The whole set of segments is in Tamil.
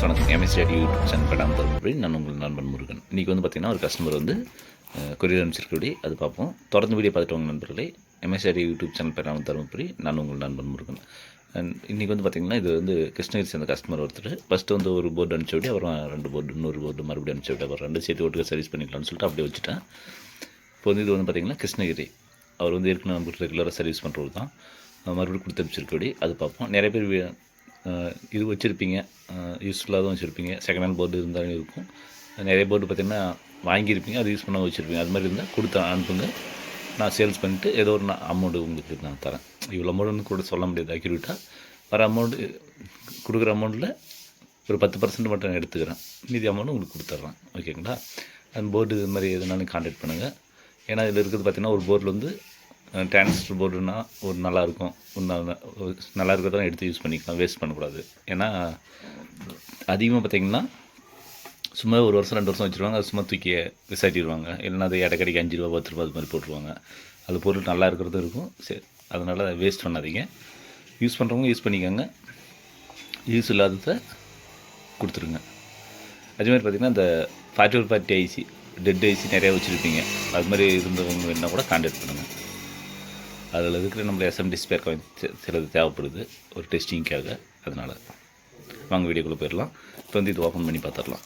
ஃப்ரெண்ட்ஸ் வணக்கம். எம்எஸ்டி யூடியூப் சேனல் படம் தருமபுரி. நான் உங்கள் நண்பன் முருகன். இன்றைக்கி வந்து பார்த்திங்கன்னா ஒரு கஸ்டமர் வந்து கொரியர் அனுப்பிச்சிருக்கபடி அது பார்ப்போம். தொடர்ந்து வீடியோ பார்த்துட்டு வாங்க நண்பர்களே. எம்எஸ்டி யூடியூப் சேனல் படம் தருமபுரி. நான் உங்கள் நண்பன் முருகன். இன்றைக்கி வந்து பார்த்திங்கன்னா இது வந்து கிருஷ்ணகிரி சேர்ந்த கஸ்டமர் ஒருத்தர் ஃபஸ்ட்டு வந்து ஒரு போர்டு அனுப்பிச்சு அப்புறம் 2 போர்டு இன்னொரு போர்டு மறுபடியும் அனுப்பிச்சு அப்புறம் 2 சேர்த்து ஓட்டுக்க சர்வீஸ் பண்ணிக்கலாம்னு சொல்லிட்டு அப்படியே வச்சுட்டேன். இப்போ வந்து இது வந்து பார்த்திங்கன்னா கிருஷ்ணகிரி அவர் வந்து ஏற்கனவே நமக்கு ரெகுலராக சர்வீஸ் பண்ணுறது தான். மறுபடியும் கொடுத்து அனுப்பிச்சிருக்கபடி அது பார்ப்போம். நிறைய பேர் இது வச்சுருப்பீங்க, யூஸ்ஃபுல்லாக தான் வச்சுருப்பீங்க. செகண்ட் ஹேண்ட் போர்டு இருந்தாலும் இருக்கும். நிறைய போர்டு பார்த்திங்கன்னா வாங்கியிருப்பீங்க, அது யூஸ் பண்ண வச்சுருப்பீங்க. அது மாதிரி இருந்தால் கொடுத்து அனுப்புங்க. நான் சேல்ஸ் பண்ணிவிட்டு ஏதோ ஒரு அமௌண்ட்டு உங்களுக்கு நான் தரேன். இவ்வளோ அமௌண்ட்னு கூட சொல்ல முடியாது அக்யூரேட்டாக. வர அமௌண்ட்டு கொடுக்குற அமௌண்ட்டில் ஒரு 10% மட்டும் நான் எடுத்துக்கிறேன். மீதி அமௌண்ட்டு உங்களுக்கு கொடுத்துட்றேன். ஓகேங்களா? அந்த போர்டு இது மாதிரி எதுனாலும் கான்டாக்ட் பண்ணுங்கள். ஏன்னா இதில் இருக்கிறது பார்த்திங்கன்னா ஒரு போர்டில் வந்து டிரான்சிஸ்டர் போர்டுனா ஒரு நல்லாயிருக்கும். நல்லா இருக்கிறதான் எடுத்து யூஸ் பண்ணிக்கலாம், வேஸ்ட் பண்ணக்கூடாது. ஏன்னா அதிகமாக பார்த்திங்கன்னா சும்மா ஒரு வருஷம் 2 வருஷம் வச்சுருவாங்க. அது சும்மா தூக்கி விசாரிடுவாங்க. இல்லைன்னா அது இடக்கடிக்கு 5 ரூபா 10 ரூபா அது மாதிரி போட்டுருவாங்க. அது பொருள் நல்லா இருக்கிறதும் இருக்கும். சரி, அதனால் வேஸ்ட் பண்ணாதீங்க. யூஸ் பண்ணுறவங்க யூஸ் பண்ணிக்கோங்க, யூஸ் இல்லாததை கொடுத்துருங்க. அதுமாதிரி பார்த்திங்கன்னா இந்த 40 ஐசி டெட் ஐசி நிறையா வச்சுருப்பீங்க. அது மாதிரி இருந்தவங்க வேணால் கூட கான்டாக்ட் பண்ணுங்கள். அதில் இருக்கிற நம்ம எஸ்எம்டி ஸ்பேர் காயின் சிலது தேவைப்படுது ஒரு டெஸ்டிங்காக. அதனால் வாங்க வீடியோக்குள்ளே போயிடலாம். இப்போ வந்து இது ஓப்பன் பண்ணி பார்த்துடலாம்.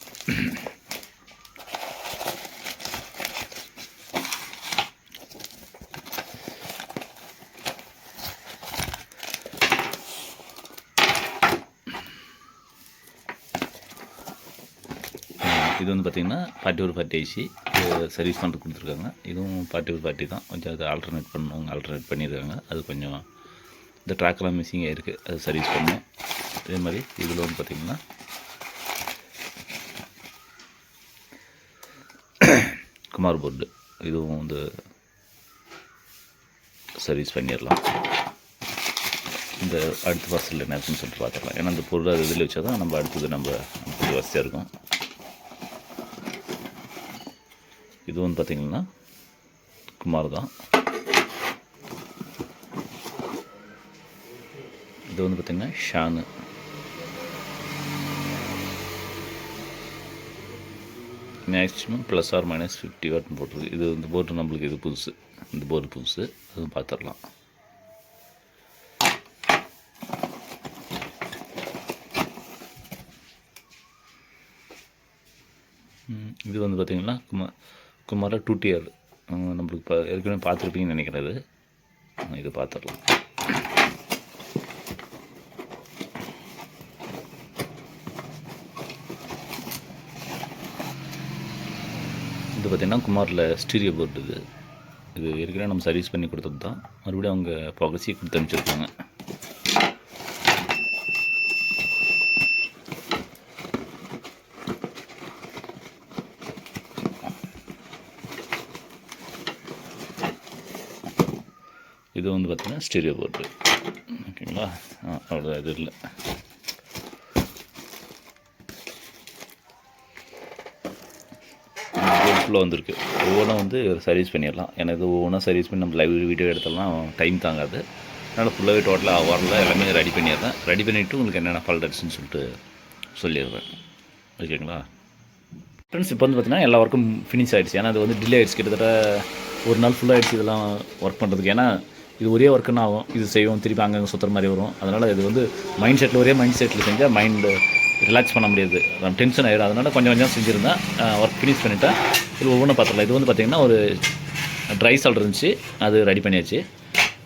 இது வந்து பார்த்திங்கன்னா 40 ஐசி சர்வீஸ் பண்ணுறது கொடுத்துருக்காங்க. இதுவும் 40 தான். கொஞ்சம் அது ஆல்டர்னேட் பண்ணுவாங்க, ஆல்டர்னேட் பண்ணியிருக்காங்க. அது கொஞ்சம் இந்த ட்ராக்கெலாம் மிஸ்ஸிங்காக இருக்குது, அது சர்வீஸ் பண்ணணும். அதே மாதிரி இதில் வந்து பார்த்திங்கன்னா குமார் போர்டு இதுவும் வந்து சர்வீஸ் பண்ணிடலாம். இந்த அடுத்த பார்சல் என்ன இருக்குன்னு சொல்லிட்டு பார்த்துக்கலாம். ஏன்னா அந்த பொருள் அது இதில் வச்சா தான் நம்ம அடுத்தது நம்ம கொஞ்சம் வசதியாக இருக்கும். இது வந்து பார்த்திங்கன்னா குமார் தான். இது வந்து பார்த்திங்கன்னா ஷானு. மேக்ஸிமம் +or-50 வாட்னு போட்டிருக்கு. இது இந்த போர்டு நம்மளுக்கு இது புதுசு, இந்த போர்டு புதுசு. அதுவும் பார்த்துடலாம். இது வந்து பார்த்திங்கன்னா குமாரா 2TR நம்மளுக்கு இப்போ ஏற்கனவே பார்த்துருப்பீங்கன்னு நினைக்கிறது. இது பார்த்துடலாம். இது பார்த்திங்கன்னா குமாரில் ஸ்டீரியோ போர்டு. இது ஏற்கனவே நம்ம சர்வீஸ் பண்ணி கொடுத்தது தான். மறுபடியும் அவங்க பகசி கொடுத்து அனுப்பிச்சிருக்காங்க. இது வந்து பார்த்திங்கன்னா ஸ்டீரியோ போர்டு. ஓகேங்களா? அவ்வளோதான், இது இல்லை. ஃபுல்லாக வந்திருக்கு. ஒவ்வொன்றும் வந்து சர்வீஸ் பண்ணிடலாம். ஏன்னா இது ஒவ்வொன்றா சர்வீஸ் பண்ணி நம்ம லைவ் வீடியோ எடுத்தாலாம் டைம் தாங்காது. அதனால் ஃபுல்லாகவே டோட்டலாக வரல எல்லாமே ரெடி பண்ணிடுறேன். ரெடி பண்ணிவிட்டு உங்களுக்கு என்னென்ன ஃபால்ட் ஆச்சுன்னு சொல்லிட்டு சொல்லிடுறேன். ஓகேங்களா ஃப்ரெண்ட்ஸ்? இப்போ வந்து பார்த்திங்கன்னா எல்லா ஒர்க்கும் ஃபினிஷ் ஆகிடுச்சு. ஏன்னா அது வந்து டிலே ஆகிடுச்சு. கிட்டத்தட்ட ஒரு நாள் ஃபுல்லாக ஆகிடுச்சு இதெல்லாம் ஒர்க் பண்ணுறதுக்கு. ஏன்னா இது ஒரே ஒர்க்குன்னு ஆகும். இது செய்வோம், திருப்பி அங்கங்கே சுற்றுற மாதிரி வரும். அதனால் இது வந்து ஒரே மைண்ட் செட்டில் செஞ்சால் மைண்டு ரிலாக்ஸ் பண்ண முடியாது, டென்ஷன் ஆகிடும். அதனால் கொஞ்சம் கொஞ்சம் செஞ்சுருந்தேன். ஒர்க் ஃபினிஷ் பண்ணிவிட்டேன். இது ஒவ்வொன்றும் பார்த்துக்கலாம். இது வந்து பார்த்திங்கன்னா ஒரு ட்ரை சால்ட் இருந்துச்சு, அது ரெடி பண்ணியாச்சு.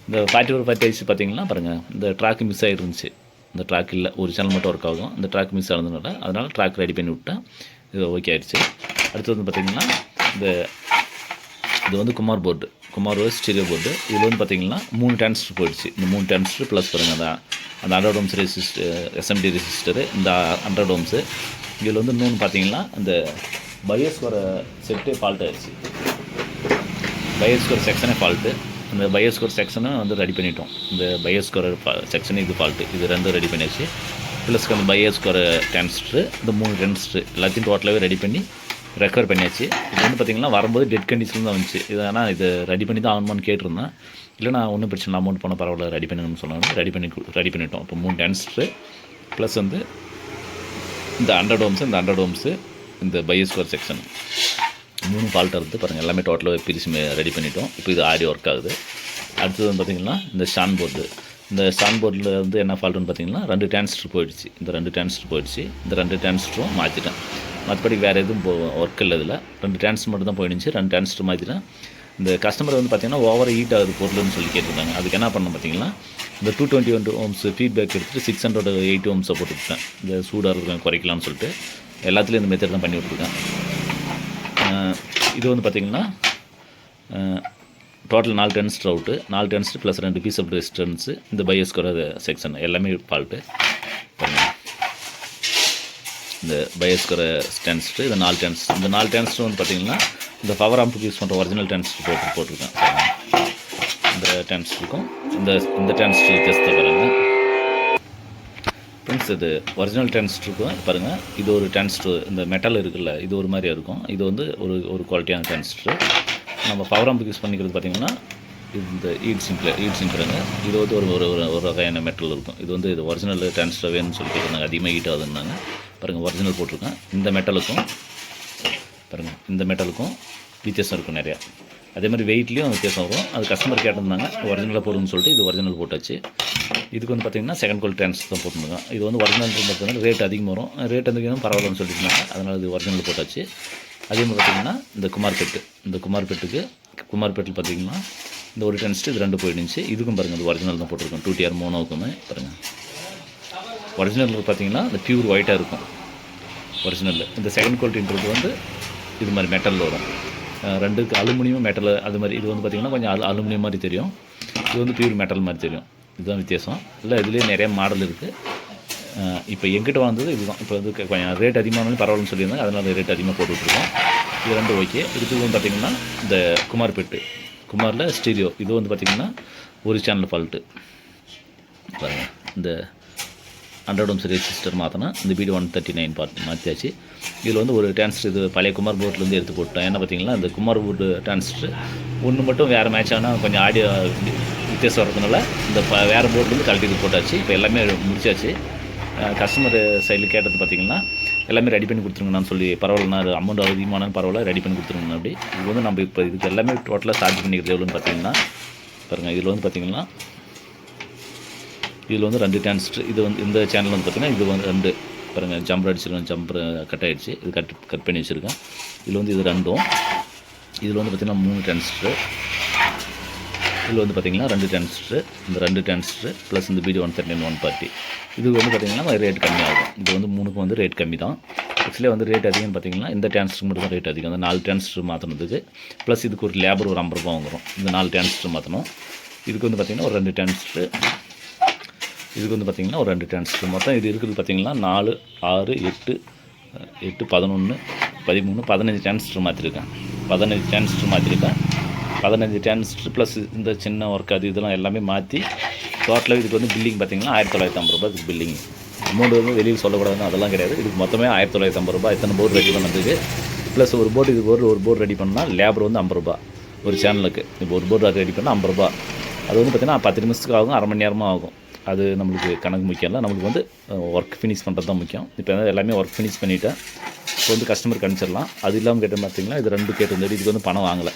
இந்த 40 ஐசி பார்த்திங்கன்னா பாருங்கள், இந்த ட்ராக்கு மிஸ் ஆகிருந்துச்சு. இந்த ட்ராக் இல்லை, ஒரு சேனல் மட்டும் ஒர்க் ஆகும். இந்த ட்ராக் மிஸ் ஆனதுனால அதனால் ட்ராக் ரெடி பண்ணி விட்டேன். இது ஓகே ஆகிடுச்சு. அடுத்து வந்து பார்த்திங்கன்னா இது வந்து Kumar board, Kumar stereo board. இதில் வந்து பார்த்திங்கன்னா 3 டிரான்சிஸ்டர் போயிடுச்சு. இந்த 3 டிரான்சிஸ்டர் ப்ளஸ் பாருங்கள் அந்த 100 ohms எஸ்எம்டி ரெசிஸ்டரு, இந்த 100 ohms. இதில் வந்து இன்னொன்று பார்த்திங்கன்னா இந்த பயோஸ் வர செட்டே ஃபால்ட் ஆகிடுச்சு. பயோஸ்கோர் செக்ஷனே ஃபால்ட்டு. அந்த பயோஸ்கோர் செக்ஷனை வந்து ரெடி பண்ணிட்டோம். இந்த பயோஸ்கோர் செக்ஷனு இது ஃபால்ட்டு. இது 2 ரெடி பண்ணியாச்சு. ப்ளஸ் அந்த பயோஸ்கோர் டிரான்சிஸ்டரு, இந்த 3 டிரான்சிஸ்டர் எல்லாத்தையும் டோட்டலாகவே ரெடி பண்ணி ரெக்கவர் பண்ணியாச்சு. இது வந்து பார்த்திங்கன்னா வரும்போது டெட் கண்டிஷன் தான் வந்துச்சு. இது ஆனால் இது ரெடி பண்ணி தான் ஆகணுமான்னு கேட்டிருந்தேன். இல்லை நான் ஒன்றும் பிரச்சனை அமௌண்ட் பண்ண பரவாயில்ல ரெடி பண்ணணும்னு சொன்னாங்க. ரெடி பண்ணிட்டோம். இப்போ 3 டிரான்சிஸ்டர் ப்ளஸ் வந்து இந்த 100 ஓம்ஸு இந்த 100 ஓம்ஸு இந்த பயோஸ்கோர் செக்ஷன் 3 ஃபால்ட் இருக்குது பாருங்கள். எல்லாமே டோட்டலாக பிரித்து ரெடி பண்ணிட்டோம். இப்போ இது ஆடியோ ஒர்க் ஆகுது. அடுத்தது வந்து பார்த்திங்கன்னா இந்த ஷான் போர்டு. இந்த ஷான் போர்டில் வந்து என்ன ஃபால்ட்டுன்னு பார்த்தீங்கன்னா 2 டிரான்சிஸ்டர் போயிடுச்சு. இந்த 2 டிரான்சிஸ்டர் போயிடுச்சு. இந்த 2 டிரான்சிஸ்டரும் மாற்றிட்டேன். மற்றபடி வேறு எதுவும் ஒர்க் இல்லை. இதில் 2 டிரான்சிஸ்டர் மட்டும் தான் போயிடுச்சு. 2 டிரான்சிஸ்டர் மாற்றிட்டேன். இந்த கஸ்டமர் வந்து பார்த்திங்கன்னா ஓவர் ஹீட் ஆகுது பொருள்னு சொல்லி கேட்டிருந்தாங்க. அதுக்கு என்ன பண்ணணும் பார்த்தீங்கன்னா இந்த 221 ஓம்ஸ் ஃபீட்பேக் எடுத்துகிட்டு 680 ஓம்ஸை போட்டுவிட்டேன். இந்த சூடாக இருக்கிற குறைக்கலாம்னு சொல்லிட்டு எல்லாத்துலேயும் இந்த மெத்தட் தான் பண்ணி விட்ருக்கேன். இது வந்து பார்த்திங்கன்னா total 4 transistor out, 4 transistor plus 2 piece of resistance, இந்த பயோஸ்கோர் செக்ஷன் எல்லாமே ஃபால்ட்டு. இந்த பயோஸ்கோர் டிரான்சிஸ்டர் இது 4 டிரான்சிஸ்டர். இந்த 4 டிரான்சிஸ்டர் வந்து பார்த்திங்கன்னா இந்த பவர் ஆம்புக்கு யூஸ் பண்ணுற ஒரிஜினல் டிரான்சிஸ்டர் போட்டிருக்கேன். இந்த டிரான்சிஸ்டருக்கும் இந்த டிரான்சிஸ்டர் வித்தியாசத்தை பாருங்கள் ஃப்ரெண்ட்ஸ். இது ஒரிஜினல் டிரான்சிஸ்டருக்கும் பாருங்கள், இது ஒரு டிரான்சிஸ்டர் இந்த மெட்டல் இருக்குல்ல, இது ஒரு மாதிரியாக இருக்கும். இது வந்து ஒரு குவாலிட்டியான டிரான்சிஸ்டர். நம்ம பவர் ஆம்புக்கு யூஸ் பண்ணிக்கிறது பார்த்திங்கன்னா இந்த ஈட் சிங்க்ருங்க. இது வந்து ஒரு வகையான மெட்டல் இருக்கும். இது வந்து இது ஒரிஜினல் டிரான்சிஸ்டர் வேணும்னு சொல்லி கேட்டிருந்தாங்க. அதிகமாக ஹீட் ஆகுதுன்னாங்க. பாருங்கள் ஒரிஜினல் போட்டிருக்கேன். இந்த மெட்டலுக்கும் பாருங்கள், இந்த மெட்டலுக்கும் வித்தியாசம் இருக்கும் நிறையா. அதே மாதிரி வெயிட்லேயும் வித்தியாசம் வரும். அது கஸ்டமர் கேட்டிருந்தாங்க ஒரிஜினலாக போடுன்னு சொல்லிட்டு இது ஒரிஜினல் போட்டாச்சு. இதுக்கு வந்து பார்த்திங்கன்னா செகண்ட் குவாலிட்டி டிரான்சிஸ்டர் தான் போட்டுருந்தாங்க. இது வந்து ஒரிஜினல் பார்த்தீங்கன்னா ரேட் அதிகமாக வரும். ரேட் அதிகம் பரவாயில்லன்னு சொல்லியிருந்தாங்க. அதனால் இது ஒரிஜினல் போட்டாச்சு. அதே மாதிரி பார்த்திங்கன்னா இந்த குமார்பேட்டில் பார்த்திங்கன்னா இந்த ஒரு டிரான்சிஸ்டர் இது 2 போயிடுச்சு. இதுக்கும் பாருங்கள் இது ஒரிஜினல் தான் போட்டிருக்கோம். 2TR மோனோவுக்குமே பாருங்கள் ஒரிஜினல் பார்த்திங்கன்னா இந்த பியூர் ஒயிட்டாக இருக்கும் ஒரிஜினல். இந்த செகண்ட் குவாலிட்டின்றது வந்து இது மாதிரி மெட்டலில் வரும். 2 அலுமினியம் மெட்டல் அது மாதிரி. இது வந்து பார்த்திங்கன்னா கொஞ்சம் அலுமினியம் மாதிரி தெரியும். இது வந்து பியூர் மெட்டல் மாதிரி தெரியும். இதுதான் வித்தியாசம். இல்லை இதுலேயே நிறைய மாடல் இருக்குது. இப்போ எங்கிட்ட வந்தது இதுதான். இப்போ வந்து கொஞ்சம் ரேட் அதிகமானாலும் பரவாயில்லன்னு சொல்லியிருந்தாங்க. அதனால் ரேட் அதிகமாக போட்டு விட்ருக்கோம். இது 2 ஓகே. இதுக்கு வந்து பார்த்திங்கன்னா இந்த குமாரில் ஸ்டீரியோ. இது வந்து பார்த்திங்கன்னா ஒரு சேனல் ஃபால்ட்டு பாருங்கள். இந்த 100 ஓம்ஸ் ரெசிஸ்டர் மாற்றினா இந்த BD 139 பார்ட் மாற்றியாச்சு. இதில் வந்து ஒரு டிரான்சிஸ்டர் இது பழைய குமார் போர்ட்லேருந்து எடுத்து போட்டோம். என்ன பார்த்திங்கன்னா இந்த குமார் போர்டு டிரான்சிஸ்டர் ஒன்று மட்டும் வேறு மேட்ச் ஆனால் கொஞ்சம் ஆடியோ வித்தியாசம் வரதுனால இந்த வேறு போர்ட்லேருந்து கழட்டி போட்டாச்சு. இப்போ எல்லாமே முடிச்சாச்சு. கஸ்டமர் சைடில் கேட்டது பார்த்திங்கன்னா எல்லாமே ரெடி பண்ணி கொடுத்துருங்கண்ணான்னு சொல்லி, பரவாயில்லண்ணா அமௌண்ட் அதிகமானாலும் பரவாயில்ல ரெடி பண்ணி கொடுத்துருங்கண்ணா. அப்படி இது வந்து நம்ம இப்போ இதுக்கு எல்லாமே டோட்டலாக சார்ஜ் பண்ணிக்கிறது எவ்வளோன்னு பார்த்திங்கன்னா பாருங்கள். இதில் வந்து பார்த்திங்கன்னா இதில் வந்து 2 டிரான்சிஸ்டர். இது வந்து இந்த சேனல் வந்து பார்த்திங்கன்னா இது வந்து 2 பாருங்கள் ஜம்பர் அடிச்சிருக்கேன். ஜம்பர் கட் ஆகிடுச்சு. இது கட் பண்ணி வச்சுருக்கேன். இதில் வந்து இது 2ம். இதில் வந்து பார்த்திங்கன்னா 3 டிரான்சிஸ்டர். இதில் வந்து பார்த்திங்கன்னா 2 டிரான்சிஸ்டர். இந்த 2 டிரான்சிஸ்டர் ப்ளஸ் இந்த BD 139 1 பார்ட்டி. இது வந்து பார்த்திங்கன்னா ரேட் கம்மியாகும். இது வந்து 3க்கும் வந்து ரேட் கம்மி தான். ஆக்சுவலி வந்து ரேட் அதிகம்னு பார்த்திங்கன்னா இந்த டிரான்சிஸ்டர் மட்டும் தான் ரேட் அதிகம். அந்த 4 டிரான்சிஸ்டர் மாற்றினதுக்கு ப்ளஸ் இதுக்கு ஒரு லேபர் ஒரு 50 ரூபா வாங்குகிறோம். இந்த 4 டிரான்சிஸ்டர் மாற்றணும். இதுக்கு வந்து பார்த்திங்கன்னா ஒரு 2 டிரான்சிஸ்டர். இதுக்கு வந்து பார்த்திங்கன்னா ஒரு 2 டிரான்சிஸ்டர். மொத்தம் இது இருக்குது பார்த்திங்கன்னா 4 6 8 11 13 15 டிரான்சிஸ்டர் மாற்றிருக்கேன். 15 டிரான்சிஸ்டர் ப்ளஸ் இந்த சின்ன ஒர்க் அது இதெல்லாம் எல்லாமே மாற்றி டோட்டலாக இதுக்கு வந்து பில்லிங் பார்த்திங்கன்னா 1950 ரூபா இதுக்கு பில்லிங். அமௌண்ட் வந்து வெளியில் சொல்லக்கூடாதுன்னு அதெல்லாம் கிடையாது. இதுக்கு மொத்தமே 1950 ரூபா. எத்தனை போர்டு ரெடி பண்ணதுக்கு ப்ளஸ் ஒரு போர்டு இது ஒரு போர்டு ரெடி பண்ணால் லேபர் வந்து 50 ரூபா ஒரு சேனலுக்கு. இப்போ ஒரு போர்டு ரெடி பண்ணால் 50 ரூபா. அது வந்து பார்த்திங்கன்னா 10 நிமிஷத்துக்கு ஆகும், அரை மணி நேரமாக ஆகும். அது நம்மளுக்கு கணக்கு முக்கியம் இல்லை. நம்மளுக்கு வந்து ஒர்க் ஃபினிஷ் பண்ணுறது தான் முக்கியம். இப்போ எல்லாமே ஒர்க் ஃபினிஷ் பண்ணிவிட்டேன். இப்போ வந்து கஸ்டமருக்கு அனுப்பிச்சிடலாம். அது இல்லாமல் கேட்டு பார்த்திங்கன்னா இது 2 கேட்டிருந்தது. இதுக்கு வந்து பணம் வாங்கலை.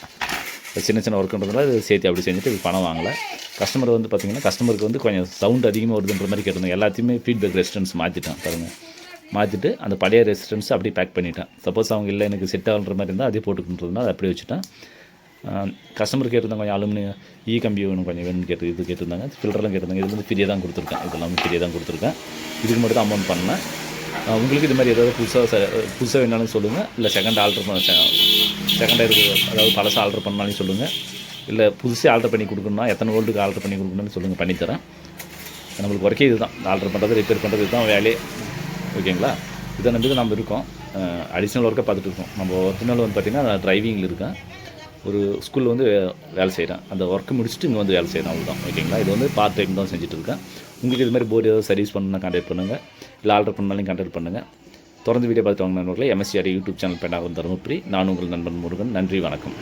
சின்ன ஒர்க்குன்றதுனால இது சேர்த்து அப்படி செஞ்சுட்டு இது பணம் வாங்கலை. கஸ்டமர் வந்து பார்த்திங்கன்னா கஸ்டமருக்கு வந்து கொஞ்சம் சவுண்ட் அதிகமாக வருதுன்ற மாதிரி கேட்டிருந்தேன். எல்லாத்தையுமே ஃபீட்பேக் ரெசிஸ்டன்ஸ் மாற்றிட்டேன் பாருங்கள். மாற்றிட்டு அந்த பழைய ரெசிஸ்டன்ஸ் அப்படியே பேக் பண்ணிட்டேன். சப்போஸ் அவங்க இல்லை எனக்கு செட் ஆகுன்ற மாதிரி இருந்தால் அதே போட்டுக்கின்றதுனால அதை அப்படியே வச்சுட்டேன். கஸ்டமர் கேட்டிருந்தாங்க கொஞ்சம் அலுமினியம் கம்பி வேணும் கொஞ்சம் வேணும்னு கேட்டிருந்தாங்க. ஃபில்டர்லாம் கேட்டிருந்தாங்க. இது வந்து ஃப்ரீயாக தான் கொடுத்துருக்கேன். இதெல்லாமே ஃப்ரீயாக தான் கொடுத்துருக்கேன். இதுக்கு மட்டும் தான் அமௌண்ட் பண்ணேன். உங்களுக்கு இது மாதிரி ஏதாவது புதுசாக வேணாலும் சொல்லுங்கள். இல்லை செகண்ட் இருக்குது அதாவது பழசு ஆல்ட்ரு பண்ணாலும் சொல்லுங்கள். இல்லை புதுசே ஆல்ட்ரு பண்ணி கொடுக்கணும்னா எத்தனை வோல்ட்டுக்கு ஆல்ட்ரு பண்ணி கொடுக்கணும்னு சொல்லுங்கள், பண்ணித்தரேன். நம்மளுக்கு ஒர்க்கே இது தான். ஆல்ட்ரு பண்ணுறது ரிப்பேர் பண்ணுறது இதுதான் வேலையே. ஓகேங்களா? இதை நம்பி நம்ம இருக்கோம். அடிஷ்னல் ஒர்க்கை பார்த்துட்டு இருக்கோம். நம்ம ஒரிஜினல் வந்து பார்த்திங்கன்னா நான் டிரைவிங்கில் இருக்கேன். ஒரு ஸ்கூலில் வந்து வேலை செய்கிறேன். அந்த ஒர்க்கு முடிச்சுட்டு இங்கே வந்து வேலை செய்கிறேன். அவ்வளோதான். ஓகேங்களா? இது வந்து பார்ட் டைம் தான் செஞ்சுட்டு இருக்கேன். உங்களுக்கு இது மாதிரி போர்டு ஏதாவது சர்வீஸ் பண்ணணும்னா கான்டாக்ட் பண்ணுங்கள். இல்லை ஆல்ட்ரு பண்ணாலும் கான்டாக்ட் பண்ணுங்கள். தொடர்ந்து வீடியோ பார்த்து வாங்க நண்பர்களே. MSCRD யூடியூப் சேனல் பேனாகும் தருமபுரி. நான் உங்கள் நண்பன் முருகன். நன்றி, வணக்கம்.